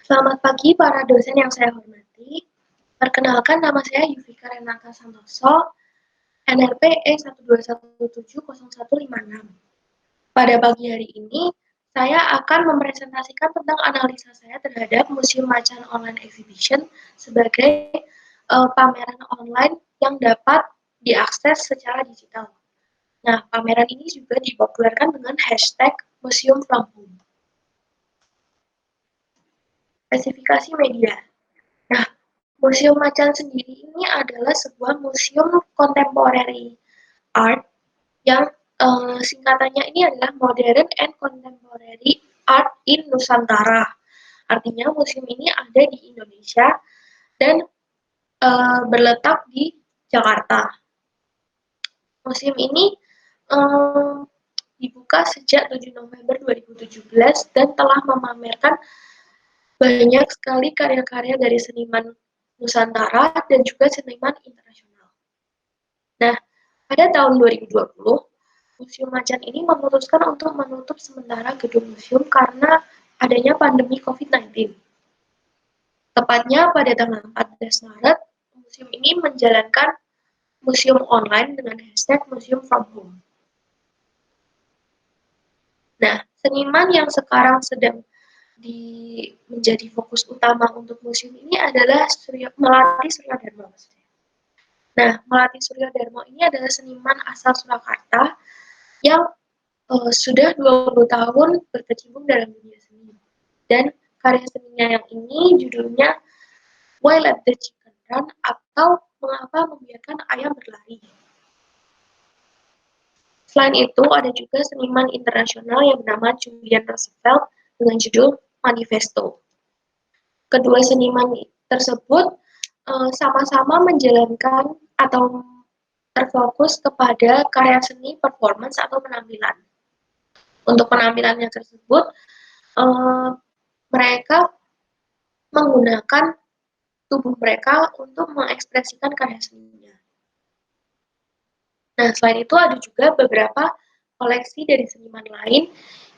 Selamat pagi para dosen yang saya hormati. Perkenalkan nama saya Yuvika Renata Santoso, NRP E121700156. Pada pagi hari ini, saya akan mempresentasikan tentang analisa saya terhadap Museum Macan Online Exhibition sebagai pameran online yang dapat diakses secara digital. Nah, pameran ini juga dipopulerkan dengan hashtag Museum from Home. Spesifikasi media. Nah, Museum Macan sendiri ini adalah sebuah museum contemporary art yang singkatannya ini adalah Modern and Contemporary Art in Nusantara. Artinya museum ini ada di Indonesia dan berletak di Jakarta. Museum ini dibuka sejak 7 November 2017 dan telah memamerkan banyak sekali karya-karya dari seniman Nusantara dan juga seniman internasional. Nah, pada tahun 2020, Museum Macan ini memutuskan untuk menutup sementara gedung museum karena adanya pandemi COVID-19. Tepatnya pada tanggal 14 Maret, museum ini menjalankan museum online dengan hashtag Museum from Home. Nah, seniman yang sekarang sedang menjadi fokus utama untuk museum ini adalah Melati Surya Dharma. Nah, Melati Surya Dharma ini adalah seniman asal Surakarta yang sudah 20 tahun berkecimpung dalam dunia seni. Dan karya seninya yang ini judulnya Why Let the Chicken Run atau Mengapa Membiarkan Ayam Berlari. Selain itu, ada juga seniman internasional yang bernama Julian Roosevelt dengan judul Manifesto. Kedua seniman tersebut sama-sama menjalankan atau terfokus kepada karya seni, performance, atau penampilan. Untuk penampilannya tersebut, mereka menggunakan tubuh mereka untuk mengekspresikan karya seninya. Nah, selain itu ada juga beberapa koleksi dari seniman lain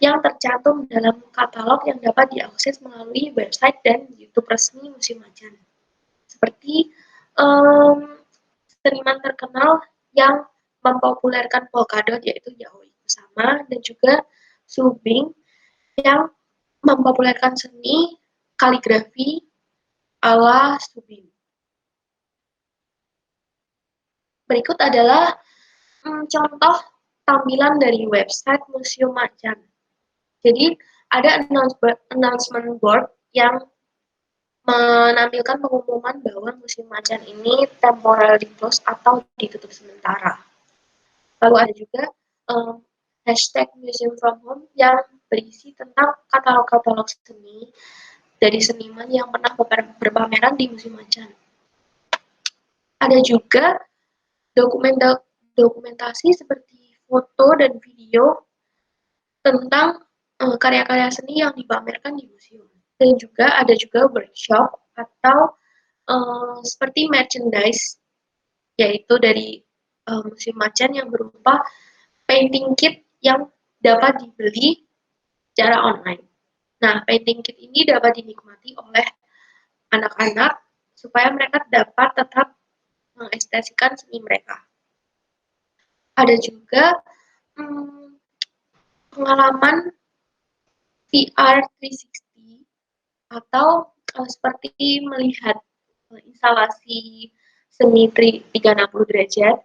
yang tercantum dalam katalog yang dapat diakses melalui website dan YouTube resmi Museum Macan. Seperti seniman terkenal yang mempopulerkan polkadot yaitu Yayoi Kusama dan juga Su Bing yang mempopulerkan seni kaligrafi ala Su Bing. Berikut adalah contoh tampilan dari website Museum Macan. Jadi ada announcement board yang menampilkan pengumuman bahwa Museum Macan ini temporarily closed atau ditutup sementara. Lalu ada juga hashtag Museum from Home yang berisi tentang katalog-katalog seni dari seniman yang pernah berpameran di Museum Macan. Ada juga dokumentasi seperti foto dan video tentang karya-karya seni yang dipamerkan di museum. Dan juga ada juga workshop atau seperti merchandise, yaitu dari Museum Macan yang berupa painting kit yang dapat dibeli secara online. Nah, painting kit ini dapat dinikmati oleh anak-anak supaya mereka dapat tetap mengekspresikan seni mereka. Ada juga pengalaman VR 360 atau seperti melihat instalasi seni 360 derajat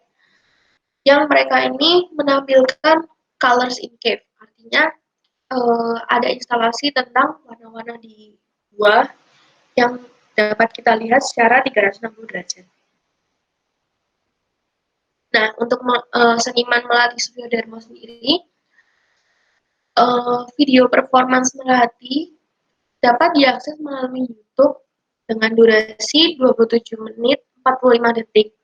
yang mereka ini menampilkan colors in cave. Artinya ada instalasi tentang warna-warna di gua yang dapat kita lihat secara 360 derajat. Nah, untuk seniman Melati Surya Dharma sendiri, video performance Melati dapat diakses melalui YouTube dengan durasi 27 menit 45 detik.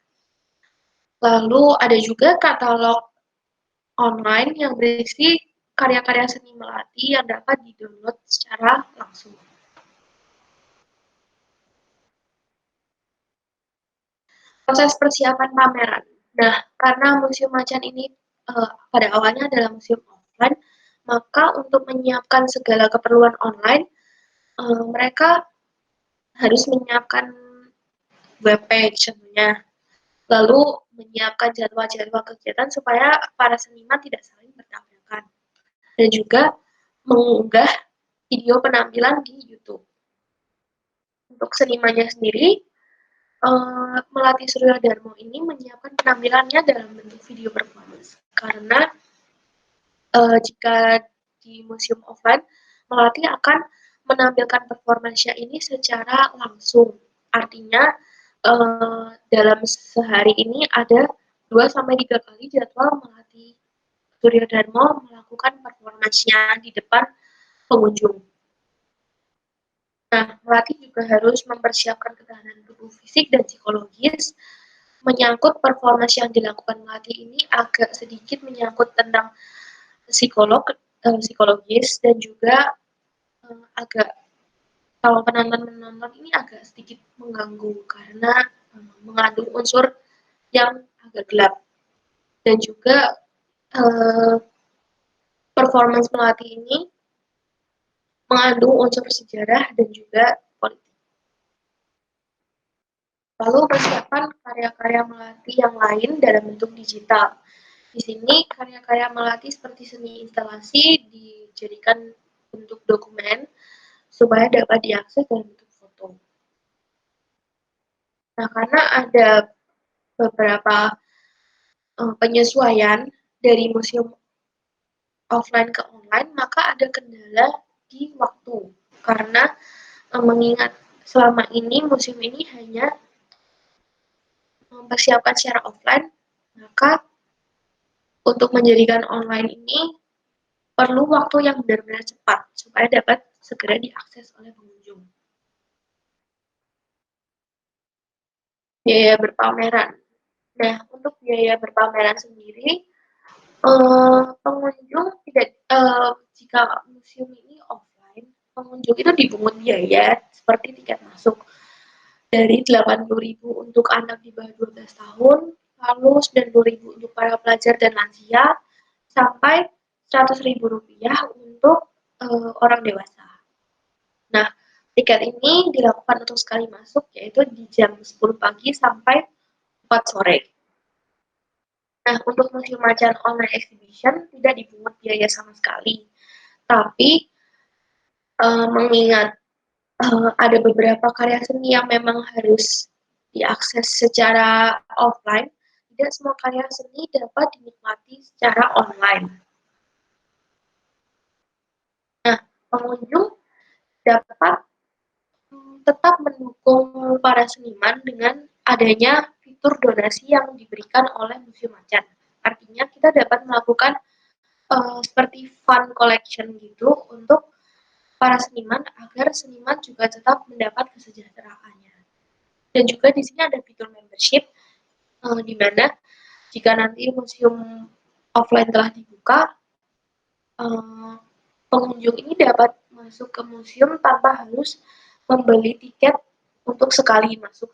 Lalu ada juga katalog online yang berisi karya-karya seni Melati yang dapat di-download secara langsung. Proses persiapan pameran. Nah, karena Museum Macan ini pada awalnya adalah museum offline, maka untuk menyiapkan segala keperluan online, mereka harus menyiapkan webpage tentunya, lalu menyiapkan jadwal-jadwal kegiatan supaya para seniman tidak saling bertabrakan, dan juga mengunggah video penampilan di YouTube. Untuk senimannya sendiri, Melati Surya Darmo ini menyiapkan penampilannya dalam bentuk video performance, karena jika di museum offline, Melati akan menampilkan performance-nya ini secara langsung. Artinya, dalam sehari ini ada 2 sampai 3 kali jadwal Melati Surya Darmo melakukan performance-nya di depan pengunjung. Nah, Melati juga harus mempersiapkan ketahanan tubuh fisik dan psikologis. Menyangkut performance yang dilakukan Melati ini agak sedikit menyangkut tentang psikologis, dan juga agak, kalau penonton ini agak sedikit mengganggu karena mengandung unsur yang agak gelap, dan juga performance Melati ini mengandung unsur sejarah dan juga politik. Lalu persiapan karya-karya Melati yang lain dalam bentuk digital. Di sini karya-karya Melati seperti seni instalasi dijadikan bentuk dokumen supaya dapat diakses dalam bentuk foto. Nah, karena ada beberapa penyesuaian dari museum offline ke online, maka ada kendala di waktu. Karena mengingat selama ini museum ini hanya mempersiapkan secara offline, maka untuk menjadikan online ini perlu waktu yang benar-benar cepat supaya dapat segera diakses oleh pengunjung. Biaya berpameran. Nah, untuk biaya berpameran sendiri, pengunjung tidak, jika museum ini offline, pengunjung itu dipungut biaya seperti tiket masuk dari 80.000 untuk anak di bawah 12 tahun, lalu 90.000 untuk para pelajar dan lansia, sampai 100.000 rupiah untuk orang dewasa. Nah, tiket ini dilakukan untuk sekali masuk, yaitu di jam 10 pagi sampai 4 sore. Nah, untuk museum macan online exhibition tidak dipungut biaya sama sekali. Tapi mengingat ada beberapa karya seni yang memang harus diakses secara offline, tidak semua karya seni dapat dinikmati secara online. Nah, pengunjung dapat tetap mendukung para seniman dengan adanya fitur donasi yang diberikan oleh Museum Macan. Artinya kita dapat melakukan seperti fund collection gitu untuk para seniman agar seniman juga tetap mendapat kesejahteraannya. Dan juga di sini ada fitur membership di mana jika nanti museum offline telah dibuka, pengunjung ini dapat masuk ke museum tanpa harus membeli tiket untuk sekali masuk.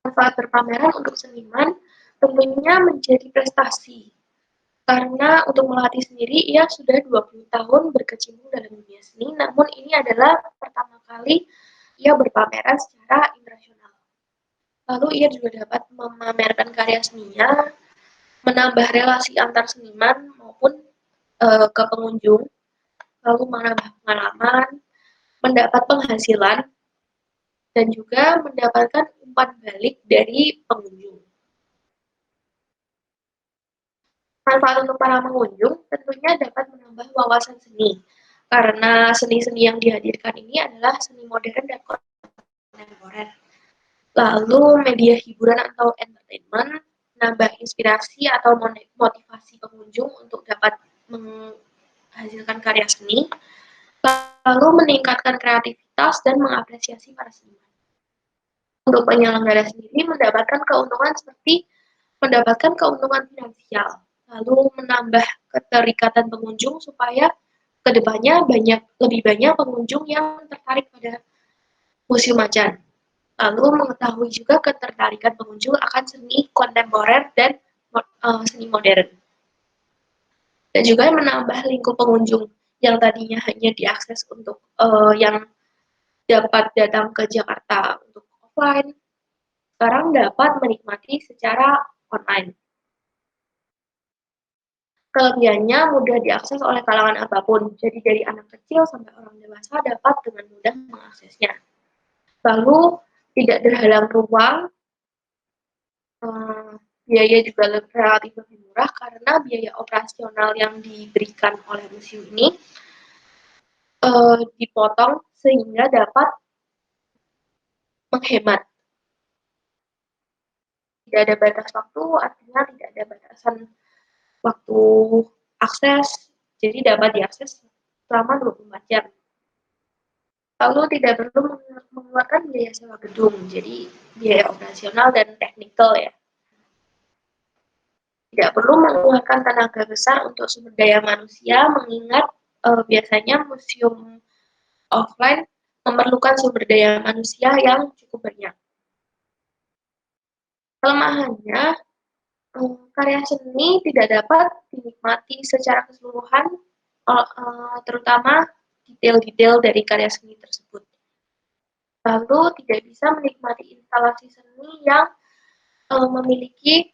Manfaat berpameran untuk seniman tentunya menjadi prestasi. Karena untuk Melati sendiri, ia sudah 20 tahun berkecimpung dalam dunia seni, namun ini adalah pertama kali ia berpameran secara internasional. Lalu ia juga dapat memamerkan karya seninya, menambah relasi antar seniman maupun ke pengunjung, lalu menambah pengalaman, mendapat penghasilan, dan juga mendapatkan umpan balik dari pengunjung. Manfaat untuk para pengunjung tentunya dapat menambah wawasan seni, karena seni-seni yang dihadirkan ini adalah seni modern dan kontemporer. Lalu media hiburan atau entertainment, menambah inspirasi atau motivasi pengunjung untuk dapat menghasilkan karya seni, lalu meningkatkan kreativitas dan mengapresiasi para seniman. Untuk penyelenggara sendiri mendapatkan keuntungan seperti mendapatkan keuntungan finansial, lalu menambah keterikatan pengunjung supaya kedepannya lebih banyak pengunjung yang tertarik pada Museum Macan. Lalu mengetahui juga ketertarikan pengunjung akan seni kontemporer dan seni modern. dan juga menambah lingkup pengunjung yang tadinya hanya diakses untuk yang dapat datang ke Jakarta untuk offline, sekarang dapat menikmati secara online. Kelebihannya mudah diakses oleh kalangan apapun, jadi dari anak kecil sampai orang dewasa dapat dengan mudah mengaksesnya. Lalu tidak terhalang ruang, biaya juga relatif lebih murah karena biaya operasional yang diberikan oleh museum ini dipotong sehingga dapat menghemat. Tidak ada batas waktu, artinya tidak ada batasan waktu akses, jadi dapat diakses selama 24 jam. Lalu tidak perlu mengeluarkan biaya sewa gedung, jadi biaya operasional dan teknikal ya. Tidak perlu mengeluarkan tenaga besar untuk sumber daya manusia, mengingat biasanya museum offline memerlukan sumber daya manusia yang cukup banyak. Kelemahannya, karya seni tidak dapat dinikmati secara keseluruhan, terutama detail-detail dari karya seni tersebut. Lalu tidak bisa menikmati instalasi seni yang memiliki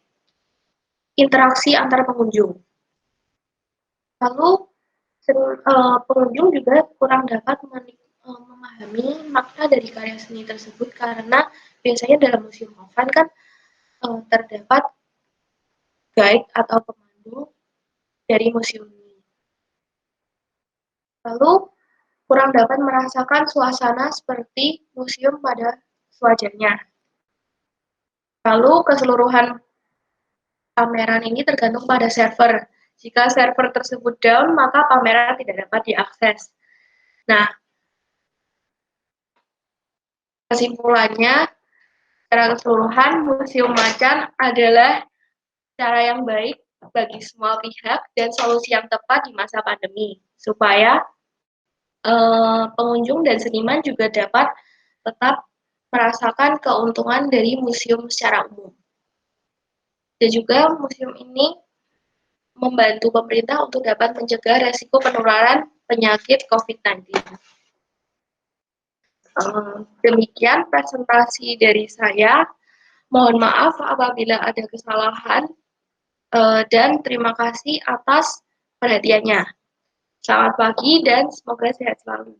interaksi antar pengunjung. Lalu pengunjung juga kurang dapat memahami makna dari karya seni tersebut karena biasanya dalam museum offline kan terdapat guide atau pemandu dari museum ini. Lalu kurang dapat merasakan suasana seperti museum pada sewajarnya. Lalu keseluruhan pameran ini tergantung pada server. Jika server tersebut down, maka pameran tidak dapat diakses. Nah, kesimpulannya, secara keseluruhan, Museum Macan adalah cara yang baik bagi semua pihak dan solusi yang tepat di masa pandemi, supaya pengunjung dan seniman juga dapat tetap merasakan keuntungan dari museum secara umum. Dan juga museum ini membantu pemerintah untuk dapat mencegah resiko penularan penyakit COVID-19. Demikian presentasi dari saya. Mohon maaf apabila ada kesalahan dan terima kasih atas perhatiannya. Selamat pagi dan semoga sehat selalu.